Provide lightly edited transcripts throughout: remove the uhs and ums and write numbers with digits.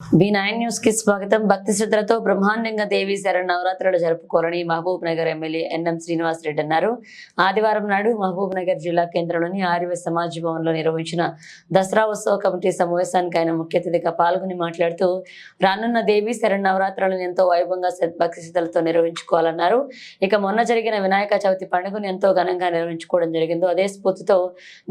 B9 news కి స్వాగతం. భక్తి శ్రద్ధలతో బ్రహ్మాండంగా దేవి శరన్నవరాత్రులు జరుపుకోవాలని మహబూబ్ నగర్ ఎమ్మెల్యే ఎన్ఎం శ్రీనివాస్ రెడ్డి అన్నారు. ఆదివారం నాడు మహబూబ్ నగర్ జిల్లా కేంద్రంలోని ఆర్య సమాజ్ భవన్ లో నిర్వహించిన దసరా ఉత్సవ కమిటీ సమావేశానికి ఆయన ముఖ్య అతిథిగా పాల్గొని మాట్లాడుతూ రానున్న దేవి శరన్నవరాత్రులను ఎంతో వైభవంగా భక్తి శ్రద్ధలతో నిర్వహించుకోవాలన్నారు. ఇక మొన్న జరిగిన వినాయక చవితి పండుగను ఎంతో ఘనంగా నిర్వహించుకోవడం జరిగిందో అదే స్ఫూర్తితో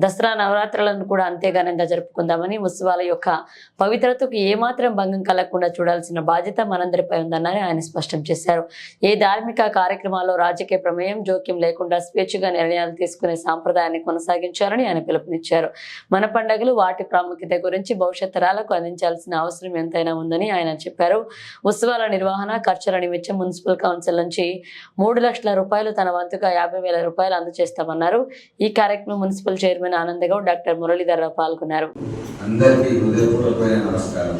దసరా నవరాత్రులను కూడా అంతే ఘనంగా జరుపుకుందామని, ఉత్సవాల యొక్క పవిత్రతకు ఏమాత్రం భంగం కలగకుండా చూడాల్సిన బాధ్యత మనందరిపై ఉందన్నారు ఆయన స్పష్టం చేశారు. ఏ ధార్మిక కార్యక్రమాల్లో రాజకీయ ప్రమేయం జోక్యం లేకుండా స్వేచ్ఛగా నిర్ణయాలు తీసుకునే సాంప్రదాయాన్ని కొనసాగించాలని ఆయన పిలుపునిచ్చారు. మన పండుగలు వాటి ప్రాముఖ్యత గురించి భవిష్యత్ తరాలకు అందించాల్సిన అవసరం ఎంతైనా ఉందని ఆయన చెప్పారు. ఉత్సవాల నిర్వహణ ఖర్చుల నిమిత్తం మున్సిపల్ కౌన్సిల్ నుంచి 3 లక్షల రూపాయలు తన వంతుగా 50,000 రూపాయలు అందజేస్తామన్నారు. ఈ కార్యక్రమం మున్సిపల్ చైర్మన్ ఆనందగౌడ్, డాక్టర్ మురళీధరరావు పాల్గొన్నారు. అందరికీ హృదయపూర్వకమైన నమస్కారం.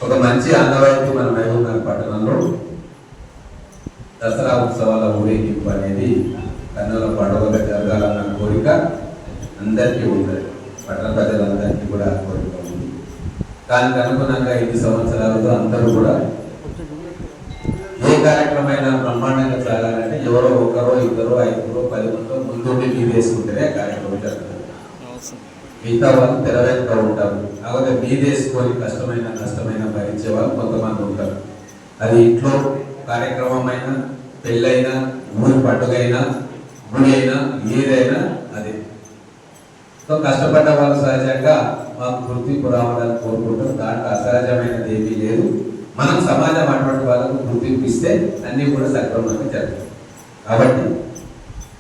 ఒక మంచి ఆనవాయితీ మన మహబూబ్ నగర్ పట్టణంలో దసరా ఉత్సవాల ఊరేగింపు అనేది కన్నుల పండుగగా జరగాలన్న కోరిక అందరికీ ఉంటుంది. పట్టణ ప్రజలందరికీ కూడా కోరిక ఉంది. దానికి అనుగుణంగా 5 సంవత్సరాలుగా అందరూ కూడా ఏ కార్యక్రమమైనా బ్రహ్మాండంగా సాగాలంటే ఎవరో ఒకరో ఇద్దరో 5 10 మందో ముందుండి మీరు వేసుకుంటేనే కార్యక్రమం జరుగుతుంది. మిగతా వాళ్ళు తెర వెనుక ఉంటారు. అలాగే మీదేసుకొని కష్టమైన భరించే వాళ్ళు కొంతమంది ఉంటారు. అది ఇంట్లో కార్యక్రమం అయినా, పెళ్ళైనా, ఊరి పండుగైనా, గుడి అయినా, ఏదైనా అదే. సో కష్టపడ్డ వాళ్ళు సహజంగా మాకు గుర్తింపు రావాలని కోరుకుంటాం. దాంట్లో అసహజమైనది ఏమీ లేదు. మనం సమాజం అటువంటి వాళ్ళకు గుర్తింపు ఇస్తే అన్నీ కూడా సక్రమంగా జరుగుతాయి. కాబట్టి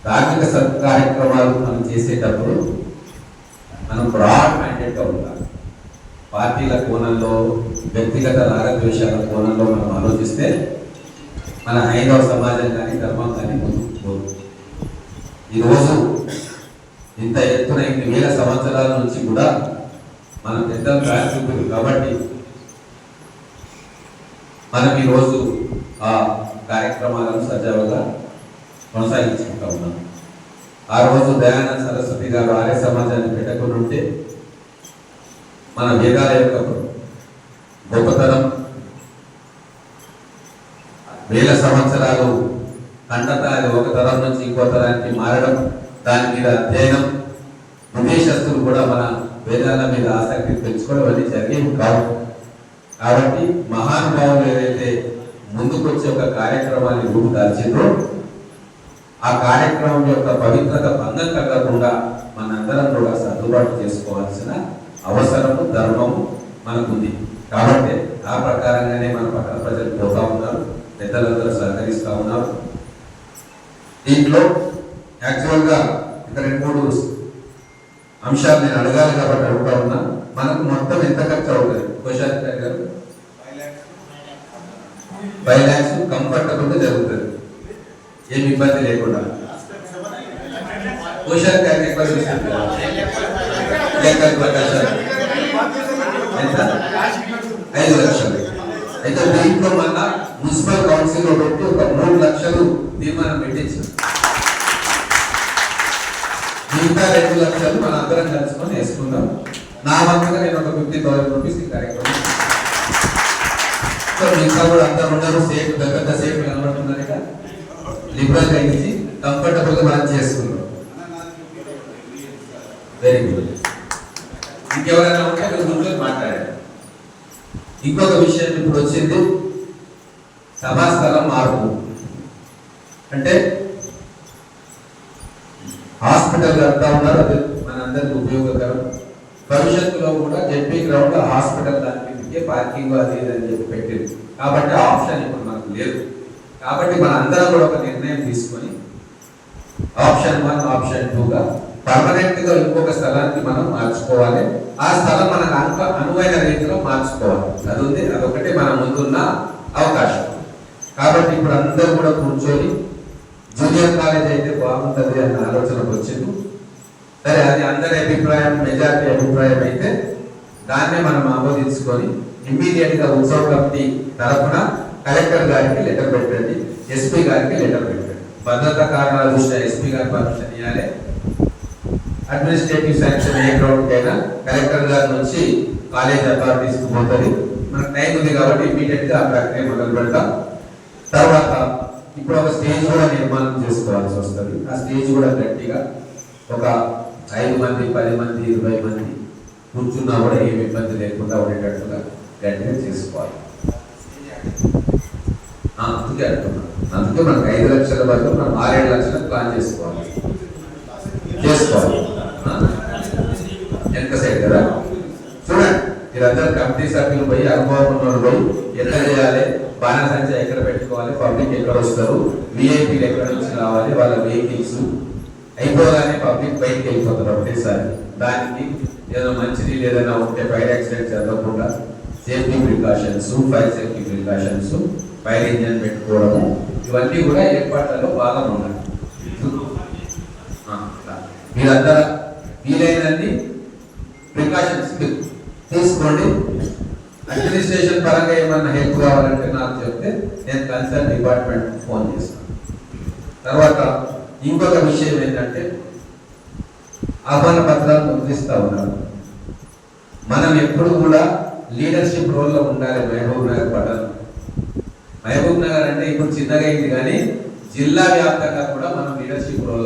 ధార్మిక కార్యక్రమాలు మనం చేసేటప్పుడు మనం బ్రాడ్ మైండెడ్గా ఉండాలి. పార్టీల కోణంలో, వ్యక్తిగత రాగద్వేషాల కోణంలో మనం ఆలోచిస్తే మన హైందవ సమాజం కానీ, ధర్మం కానీ ముందుకు పోదు. ఈరోజు ఇంత ఎత్తున 8,000 సంవత్సరాల నుంచి కూడా మన పెద్దలు రాజుకుంటారు. కాబట్టి మనం ఈరోజు ఆ కార్యక్రమాలను సజావుగా కొనసాగించుకుంటా ఉన్నాం. ఆ రోజు దయానంద సరస్వతి గారు ఆర్య సమాజాన్ని పెట్టకుండా ఉంటే మన వేదాల యొక్క గొప్పతనం, 1000 సంవత్సరాలు కంటత అది ఒక తరం నుంచి ఇంకో తరానికి మారడం, దాని మీద అధ్యయనం, విదేశస్తులు కూడా మన వేదాల మీద ఆసక్తి పెంచుకోవడం అన్ని జరిగేవి కావు. కాబట్టి మహానుభావులు ఏదైతే ముందుకొచ్చి ఒక కార్యక్రమాన్ని రూపుదాల్చిందో ఆ కార్యక్రమం యొక్క పవిత్రత భంగం కలగకుండా మనందరం కూడా సర్దుబాటు చేసుకోవాల్సిన అవసరము, ధర్మము మనకుంది. కాబట్టి ఆ ప్రకారంగానే మన పట్టణ ప్రజలు పోతా ఉన్నారు. పెద్దలందరూ సహకరిస్తూ ఉన్నారు. దీంట్లో యాక్చువల్గా ఇక్కడ 2-3 అంశాలు నేను అడగాలి కాబట్టి అడుగుతా ఉన్నా. మనకు మొత్తం ఎంత ఖర్చు అవుతుంది? కోశాధికారి గారు 5 lakhs కంఫర్టబుల్గా జరుగుతుంది, ఏమి ఇబ్బంది లేకుండా. కోశాధికారికి ఎక్కువ చూస్తుంది ఎంత? 5 లక్షలు. అయితే దీంట్లో మళ్ళా మున్సిపల్ కౌన్సిల్ పెట్టి ఒక 3 లక్షలు తీర్మానం పెట్టించారు. మిగతా 2 లక్షలు మన అందరం కలుసుకొని వేసుకుందాం. నా వంతుగా నేను ఒక 50,000 రూపీస్ ఈ కార్యక్రమం. సో మిగతా కూడా అందరూ ఉండరు. సేఫ్ పెద్ద సేఫ్ కనబడుతున్నారు. ఇక లిబరల్ గా ఇచ్చి కంఫర్టబుల్ గా మనం చేసుకున్నాం. Very good. ఇంకెవరైనా ఉంటే మీరు ముందు మాట్లాడారు. ఇంకొక విషయం ఇప్పుడు వచ్చింది, సభాస్థలం మార్పు. అంటే హాస్పిటల్ కడతా ఉన్నారు, అది మనందరికి ఉపయోగకరం. భవిష్యత్తులో కూడా జెడ్పీ గ్రౌండ్ లో హాస్పిటల్ దానికి పార్కింగ్ అది అని చెప్పి పెట్టింది. కాబట్టి ఆప్షన్ ఇప్పుడు మనకు లేదు. కాబట్టి మన అందరం కూడా ఒక నిర్ణయం తీసుకొని ఆప్షన్ 1, ఆప్షన్ 2గా పర్మనెంట్ గా ఇంకొక స్థలానికి మనం మార్చుకోవాలి. ఆ స్థలం మనకు అనువైన రీతిలో మార్చుకోవాలి. అది ఉంది, అదొకటి మన ముందున్న అవకాశం. కాబట్టి ఇప్పుడు అందరూ కూడా కూర్చొని జూనియర్ కాలేజ్ అయితే బాగుంటుంది అన్న ఆలోచనకు వచ్చింది. సరే, అది అందరి అభిప్రాయం, మెజారిటీ అభిప్రాయం అయితే దాన్నే మనం ఆమోదించుకొని ఇమ్మీడియట్ గా ఉత్సవ కమిటీ తరఫున కలెక్టర్ గారికి లెటర్ పెట్టండి, ఎస్పీ గారికి లెటర్ పెట్టండి. భద్రతా కారణాల దృష్ట్యా ఎస్పీ గారి పర్మిషన్ ఇవ్వాలి. అడ్మినిస్ట్రేటివ్ శాంక్షన్ ఏ గ్రౌండ్ కైనా కలెక్టర్ గారి నుంచి కాలేజ్ అథారిటీస్ కు పోతుంది. మనకు టైం ఉంది కాబట్టి ఇమీడియట్ గా ఆ ప్రక్రియ మొదలు పెడతాం. తర్వాత ఇప్పుడు ఒక స్టేజ్ కూడా నిర్మాణం చేసుకోవాల్సి వస్తుంది. ఆ స్టేజ్ కూడా గట్టిగా ఒక 5 మంది 10 మంది 20 మంది కూర్చున్నా కూడా ఏమి ఇబ్బంది లేకుండా ఉండేటట్టుగా గట్టిగా చేసుకోవాలి. అందుకే అంటున్నాను. అందుకే మనకు 5 లక్షల వరకు మనం 6-7 లక్షలకు ప్లాన్ చేసుకోవాలి. ఎంత సైడ్ కదా చూడండి. మీరందరూ కమిటీ సభ్యులు పోయి అనుభవం ఉన్నోళ్ళు పోయి ఎట్లా చేయాలి, బాణసంచ ఎక్కడ పెట్టుకోవాలి, పబ్లిక్ ఎక్కడ వస్తారు, విఐపీలు ఎక్కడ నుంచి రావాలి, వాళ్ళ వెహికల్స్ అయిపోగానే పబ్లిక్ బయటకు వెళ్ళిపోతారు ఒకటేసారి. దానికి ఏదైనా మంచినీళ్ళు ఏదైనా ఉంటే ఫైర్ యాక్సిడెంట్ జరగకుండా safety precautions, fire safety precautions, fire engine పెట్టుకోవడము, ఇవన్నీ కూడా ఏర్పాట్లలో భాగం ఉన్నాయి. మీరంతా వీలైనన్ని ప్రికాషన్స్ తీసుకోండి. అడ్మినిస్ట్రేషన్ పరంగా ఏమన్నా హెల్ప్ కావాలంటే నాకు చెప్తే నేను కన్సర్న్ డిపార్ట్మెంట్ ఫోన్ చేస్తాను. తర్వాత ఇంకొక విషయం ఏంటంటే ఆహ్వాన పత్రాలు ముద్రిస్తూ ఉన్నారు. మనం ఎప్పుడు కూడా లీడర్షిప్ రోల్లో ఉండాలి. మహబూబ్ నగర్ పట్టణం, మహబూబ్ నగర్ అంటే ఇప్పుడు చిన్నగా అయింది కానీ జిల్లా వ్యాప్తంగా కూడా మనం లీడర్షిప్ రోల్